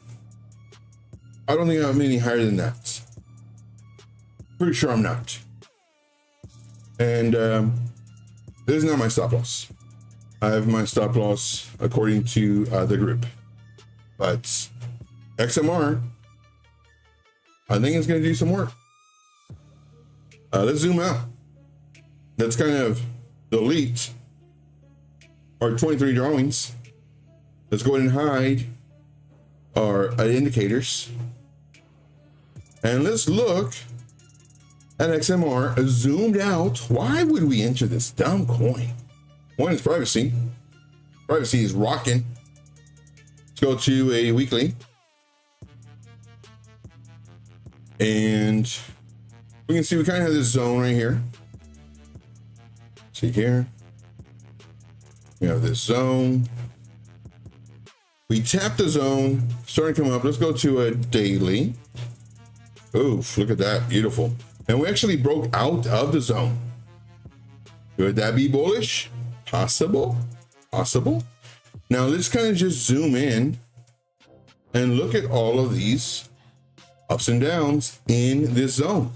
I don't think I'm any higher than that. Pretty sure I'm not. And this is not my stop loss. I have my stop loss according to the group. But XMR, I think it's going to do some work. Let's zoom out. Let's kind of delete our 23 drawings. Let's go ahead and hide our indicators. And let's look at XMR zoomed out. Why would we enter this dumb coin? One is privacy. Privacy is rocking. Let's go to a weekly. And we can see we kind of have this zone right here. See here. We have this zone. We tap the zone, starting to come up. Let's go to a daily. Oof, look at that, beautiful. And we actually broke out of the zone. Could that be bullish? Possible, possible. Now let's kind of just zoom in and look at all of these ups and downs in this zone.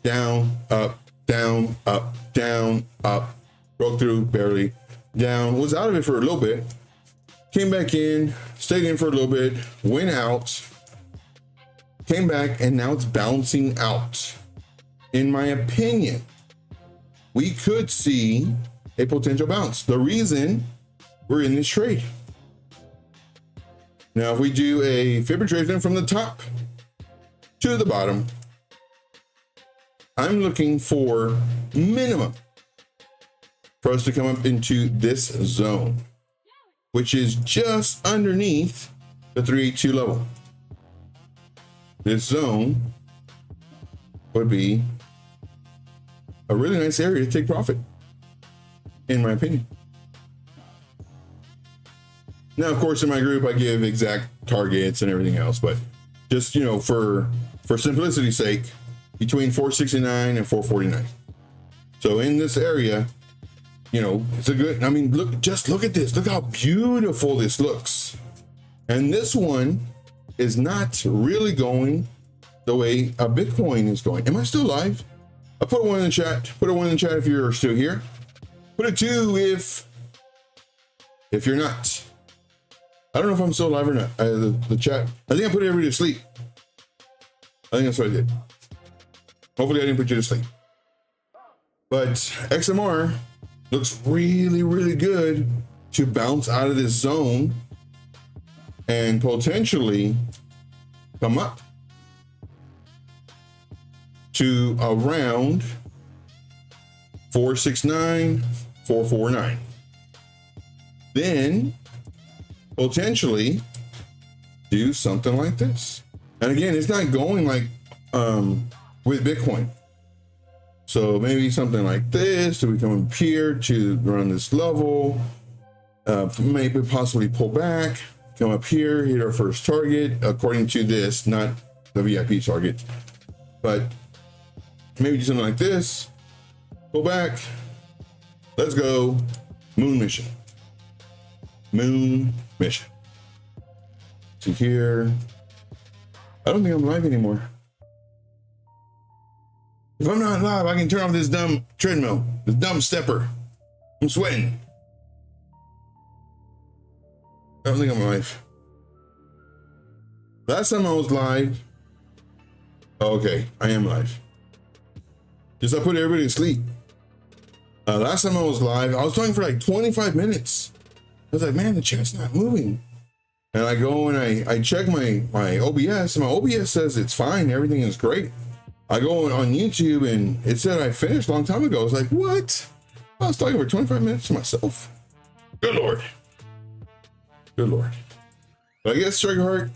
Down, up, down, up, down, up, broke through, barely, down, was out of it for a little bit, came back in, stayed in for a little bit, went out, came back, and now it's bouncing out. In my opinion, we could see a potential bounce. The reason we're in this trade. Now, if we do a fib retracement from the top to the bottom, I'm looking for minimum for us to come up into this zone, which is just underneath the 382 level. This zone would be a really nice area to take profit, in my opinion. Now, of course, in my group, I give exact targets and everything else, but just, you know, for simplicity's sake, between 469 and 449. So in this area, you know, it's a good, I mean, look at this. Look how beautiful this looks. And this one is not really going the way a Bitcoin is going. Am I still live? I'll put one in the chat. Put a one in the chat if you're still here. Put a two if you're not. I don't know if I'm still live or not. The chat. I think I put everybody to sleep. I think that's what I did. Hopefully I didn't put you to sleep. But XMR looks really, really good to bounce out of this zone and potentially come up to around 469, 449. Then potentially do something like this. And again, it's not going like with Bitcoin. So maybe something like this to become up here to run this level, maybe possibly pull back, come up here, hit our first target according to this, not the VIP target, but maybe do something like this, pull back, let's go, moon mission. Moon mission. To here. I don't think I'm live anymore. If I'm not live, I can turn off this dumb treadmill, this dumb stepper. I'm sweating. I don't think I'm live. Last time I was live. Oh, okay, I am live. Just I put everybody to sleep. Last time I was live, I was talking for like 25 minutes. I was like, man, the chat's not moving. And I go and I check my OBS, and my OBS says it's fine, everything is great. I go on YouTube and it said I finished a long time ago. I was like, what? I was talking for 25 minutes to myself. Good Lord. Good Lord. But I guess Strikerheart,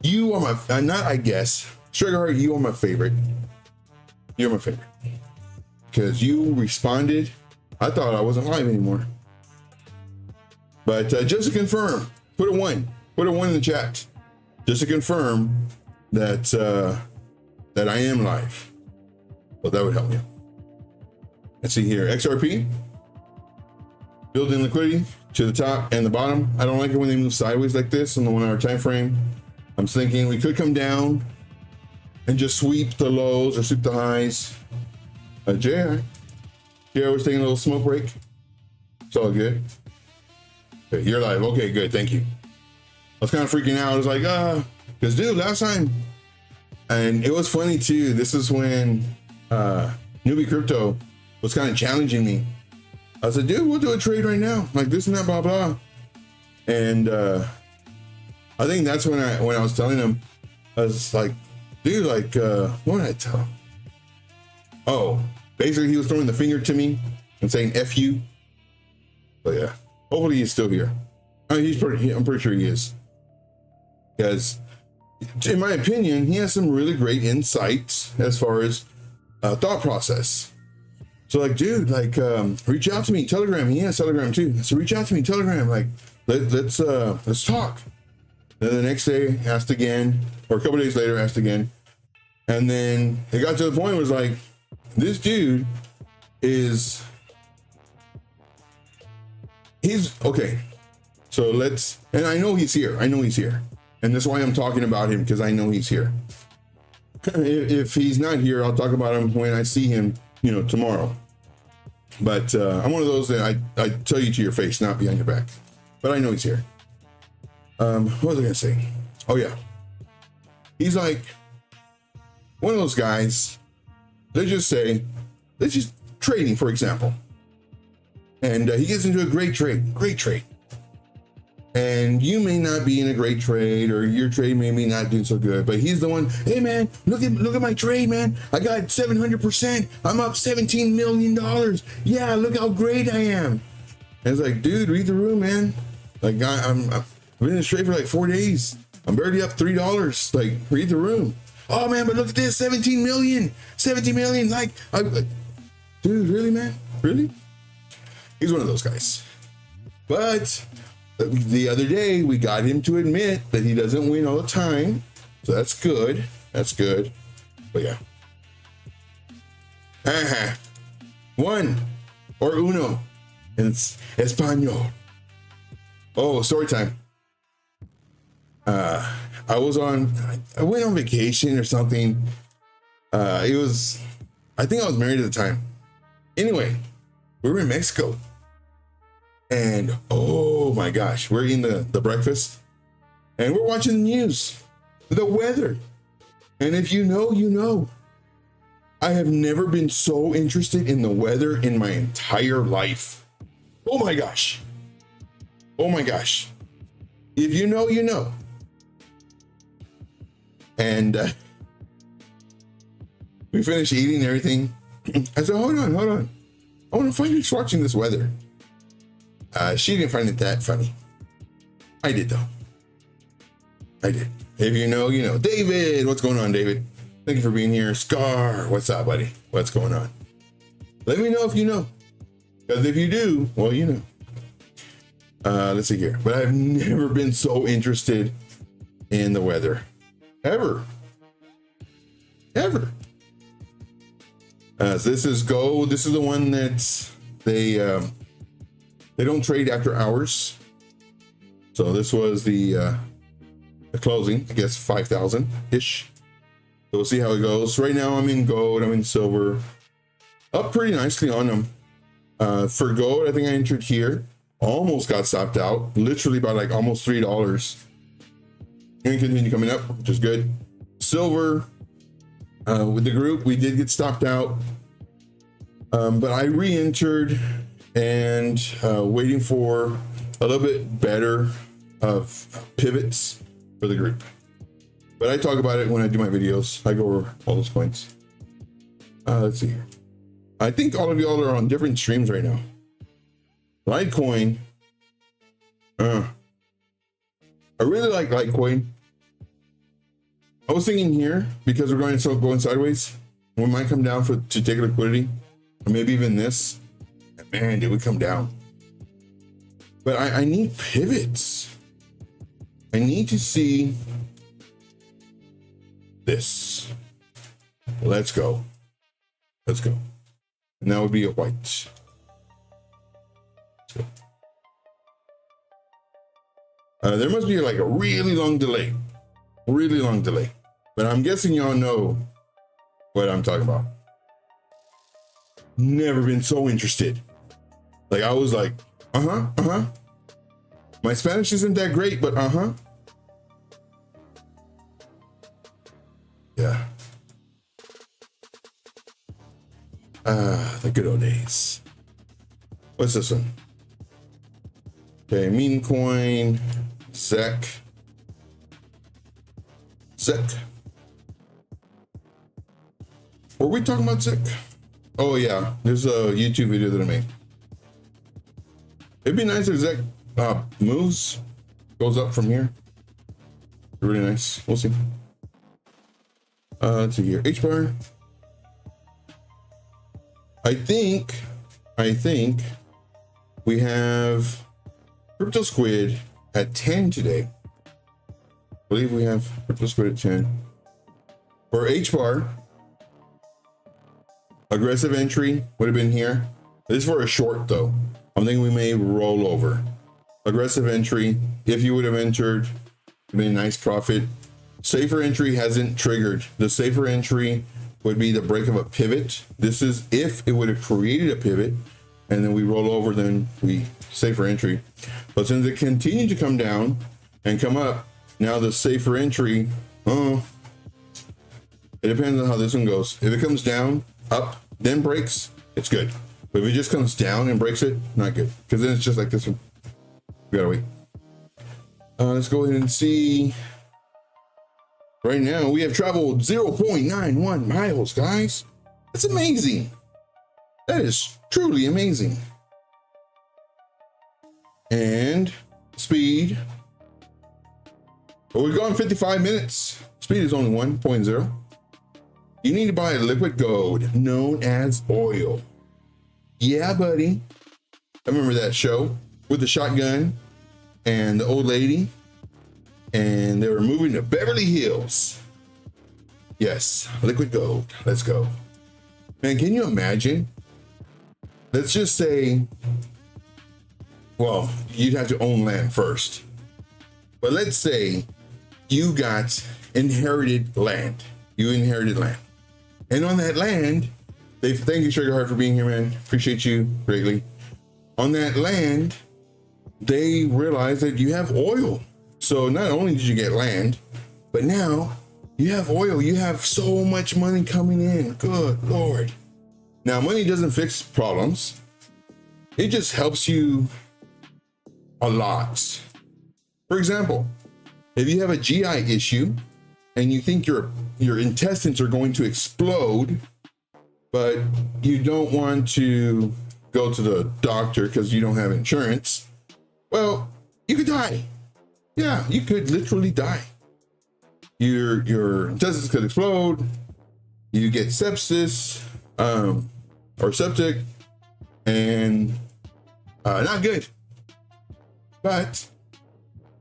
you are my, not I guess, Strikerheart, you are my favorite. You're my favorite. Because you responded. I thought I wasn't live anymore. But just to confirm, put a one in the chat, just to confirm that that I am live. Well, that would help me. Let's see here, XRP, building liquidity to the top and the bottom. I don't like it when they move sideways like this on the 1 hour time frame. I'm thinking we could come down and just sweep the lows or sweep the highs. JR was taking a little smoke break. It's all good. Okay, you're live. Okay, good. Thank you. I was kind of freaking out. I was like, because dude, last time, and it was funny too. This is when Newbie Crypto was kind of challenging me. I said, dude, we'll do a trade right now, like this and that, blah blah. And I think that's when I was telling him, I was like, dude, like, what did I tell him? Oh, basically he was throwing the finger to me and saying F you. So yeah, hopefully he's still here. I mean, I'm pretty sure he is. Because in my opinion, he has some really great insights as far as thought process. So like, dude, like, reach out to me, Telegram. He has Telegram too. So reach out to me, Telegram. Like, let's talk. Then the next day asked again, or a couple days later asked again. And then it got to the point where it was like, this dude is, he's okay. So let's, and I know he's here. And that's why I'm talking about him, because I know he's here. If he's not here, I'll talk about him when I see him, tomorrow. But I'm one of those that I tell you to your face, not behind your back. But I know he's here. What was I gonna say? Oh yeah. He's like, one of those guys, let's just trading, for example. And he gets into a great trade. And you may not be in a great trade, or your trade may not do so good, but he's the one, hey man, look at my trade, man. I got 700%. I'm up $17 million. Yeah, look how great I am. And it's like, dude, read the room, man. Like, I've been in this trade for like 4 days. I'm barely up $3. Like, read the room. Oh man, but look at this, 17 million. Like, dude, really, man? Really? He's one of those guys. But the other day, we got him to admit that he doesn't win all the time. So that's good. But yeah. One or uno. It's Espanol. Oh, story time. I went on vacation or something. I think I was married at the time. Anyway, we were in Mexico. And oh my gosh, we're eating the breakfast and we're watching the news, the weather. And if you know, you know. I have never been so interested in the weather in my entire life. Oh my gosh. If you know, you know. And we finished eating everything. I said, hold on. I want to finish watching this weather. She didn't find it that funny. I did though. If you know, you know. David, what's going on, David? Thank you for being here. Scar, what's up, buddy? What's going on? Let me know if you know. Because if you do, well, you know. Let's see here. But I've never been so interested in the weather. Ever. So this is Go. This is the one that's they don't trade after hours. So this was the closing, I guess 5,000-ish. So we'll see how it goes. Right now I'm in gold, I'm in silver. Up pretty nicely on them. For gold, I think I entered here. Almost got stopped out. Literally by like almost $3. And continue coming up, which is good. Silver, with the group, we did get stopped out. But I re-entered and waiting for a little bit better of pivots for the group. But I talk about it when I do my videos. I go over all those coins. Let's see here. I think all of y'all are on different streams right now. Litecoin. I really like Litecoin. I was thinking here, because we're going sideways, we might come down to take liquidity, or maybe even this. Man, did we come down? But I need pivots. I need to see this. Let's go. And that would be a white. There must be like a really long delay. But I'm guessing y'all know what I'm talking about. Never been so interested. Like I was like, My Spanish isn't that great, but Yeah. The good old days. What's this one? Okay, meme coin, SEC. Were we talking about SEC? Oh yeah, there's a YouTube video that I made. It'd be nice if SEC moves, goes up from here. Really nice. We'll see. Let's see here. H-bar. I think we have Crypto Squid at 10 today. I believe we have Crypto Squid at 10. For H-bar, aggressive entry would have been here. This is for a short though. I'm thinking we may roll over. Aggressive entry, if you would have entered, it'd be a nice profit. Safer entry hasn't triggered. The safer entry would be the break of a pivot. This is if it would have created a pivot and then we roll over, then we safer entry. But since it continued to come down and come up, now the safer entry, It depends on how this one goes. If it comes down, up, then breaks, it's good. But if it just comes down and breaks it, not good. Because then it's just like this one. We gotta wait. Let's go ahead and see. Right now, we have traveled 0.91 miles, guys. That's amazing. That is truly amazing. And speed. Well, we've gone 55 minutes. Speed is only 1.0. You need to buy a liquid gold known as oil. Yeah, buddy. I remember that show with the shotgun and the old lady, and they were moving to Beverly Hills. Yes, liquid gold. Let's go. Man, can you imagine? Let's just say, well, you'd have to own land first. But let's say you got inherited land. You inherited land. And on that land, thank you, Sugar Heart, for being here, man. Appreciate you greatly. On that land, they realized that you have oil. So not only did you get land, but now you have oil. You have so much money coming in. Good Lord. Now, money doesn't fix problems. It just helps you a lot. For example, if you have a GI issue and you think your intestines are going to explode, but you don't want to go to the doctor because you don't have insurance, well, you could die. Yeah, you could literally die. Your intestines could explode. You get sepsis or septic, and not good. But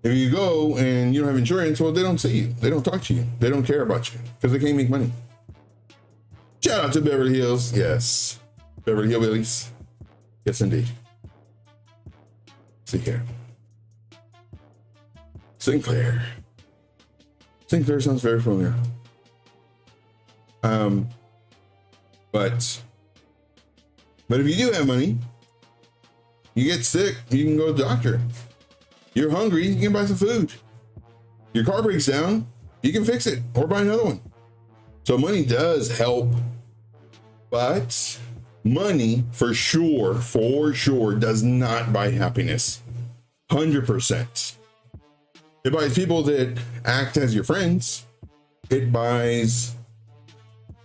if you go and you don't have insurance, well, they don't see you. They don't talk to you. They don't care about you because they can't make money. Shout out to Beverly Hills. Yes. Beverly Hillbillies. Yes, indeed. See here. Sinclair. Sinclair sounds very familiar. But if you do have money, you get sick, you can go to the doctor. You're hungry, you can buy some food. Your car breaks down, you can fix it or buy another one. So money does help, but money for sure does not buy happiness. 100%. It buys people that act as your friends. It buys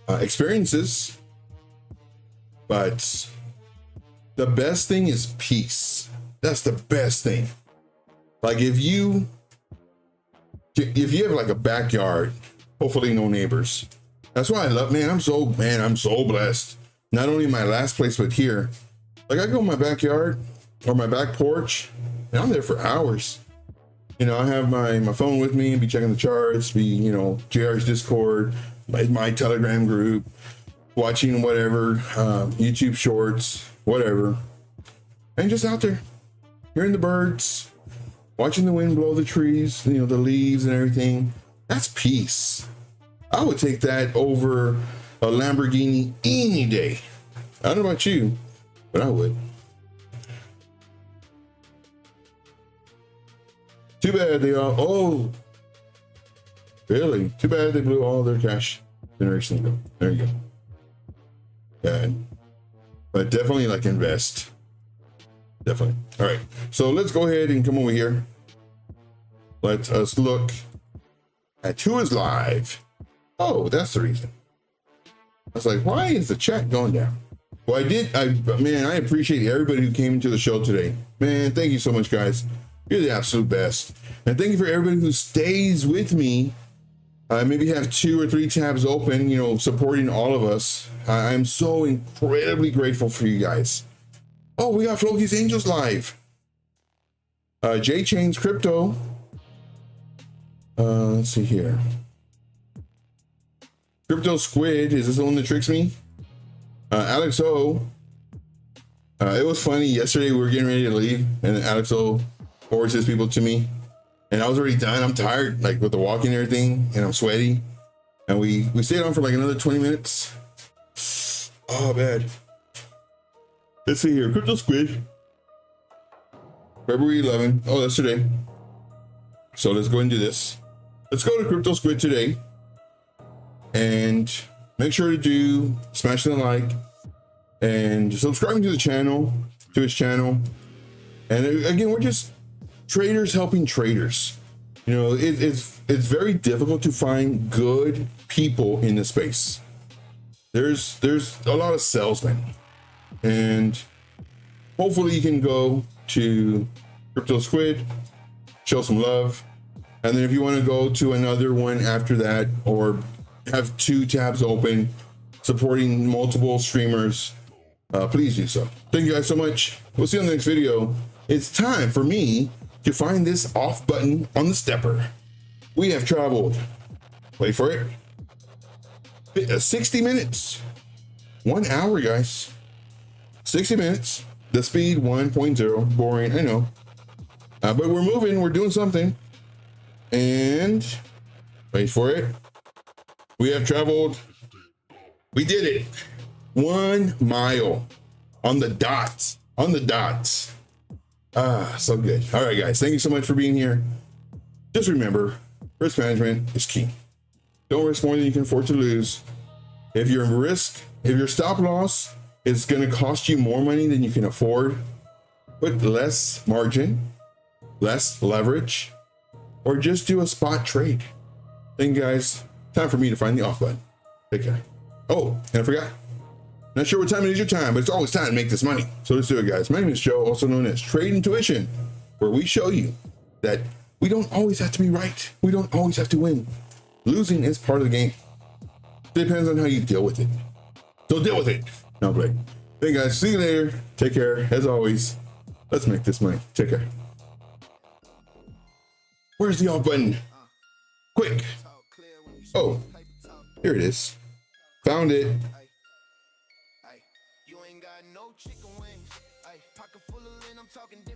experiences. But the best thing is peace. That's the best thing. Like if you have like a backyard, hopefully no neighbors. That's why I love, I'm so blessed. Not only my last place, but here. Like I go in my backyard or my back porch and I'm there for hours. You know, I have my phone with me and be checking the charts, JR's Discord, my Telegram group, watching whatever, YouTube shorts, whatever. And just out there, hearing the birds, watching the wind blow the trees, the leaves and everything. That's peace. I would take that over a Lamborghini any day. I don't know about you, but I would. Too bad they all, oh, really? Too bad they blew all their cash generation ago. There you go. Bad. But definitely like invest. Definitely. All right. So let's go ahead and come over here. Let us look at who is live. Oh, that's the reason. I was like, why is the chat going down? Well, I appreciate everybody who came into the show today. Man, thank you so much, guys. You're the absolute best. And thank you for everybody who stays with me. I maybe have 2 or 3 tabs open, supporting all of us. I'm so incredibly grateful for you guys. Oh, we got Floki's Angels live. J Chains Crypto. Let's see here. Crypto Squid, is this the one that tricks me? Alex O. It was funny. Yesterday we were getting ready to leave, and Alex O forwards his people to me. And I was already done. I'm tired, like with the walking and everything, and I'm sweaty. And we stayed on for like another 20 minutes. Oh, bad. Let's see here. Crypto Squid. February 11. Oh, that's today. So let's go and do this. Let's go to Crypto Squid today. And make sure to smash the like and subscribing to the channel, to his channel. And again, we're just traders helping traders. You know, it's very difficult to find good people in the space. There's a lot of salesmen, and hopefully you can go to Crypto Squid, show some love, and then if you want to go to another one after that, or have 2 tabs open supporting multiple streamers, please do so. Thank you guys so much. We'll see you on the next video. It's time for me to find this off button on the stepper. We have traveled, wait for it, 60 minutes, 1 hour, guys. 60 minutes, the speed 1.0, boring, I know. But we're moving, we're doing something. And wait for it. We have traveled, we did it. 1 mile on the dot, so good. All right, guys, thank you so much for being here. Just remember, risk management is key. Don't risk more than you can afford to lose. If you're in risk, if your stop loss is going to cost you more money than you can afford, put less margin, less leverage, or just do a spot trade. Thank you, guys. Time for me to find the off button. Take care. Oh, and I forgot. Not sure what time it is your time, but it's always time to make this money. So let's do it, guys. My name is Joe, also known as Trade Intuition, where we show you that we don't always have to be right. We don't always have to win. Losing is part of the game. Depends on how you deal with it. So deal with it. No, great. Thank you, guys. See you later. Take care. As always, let's make this money. Take care. Where's the off button? Quick. Oh, here it is. Found it. You ain't got no chicken wings. Pocket full of lint, I'm talking different.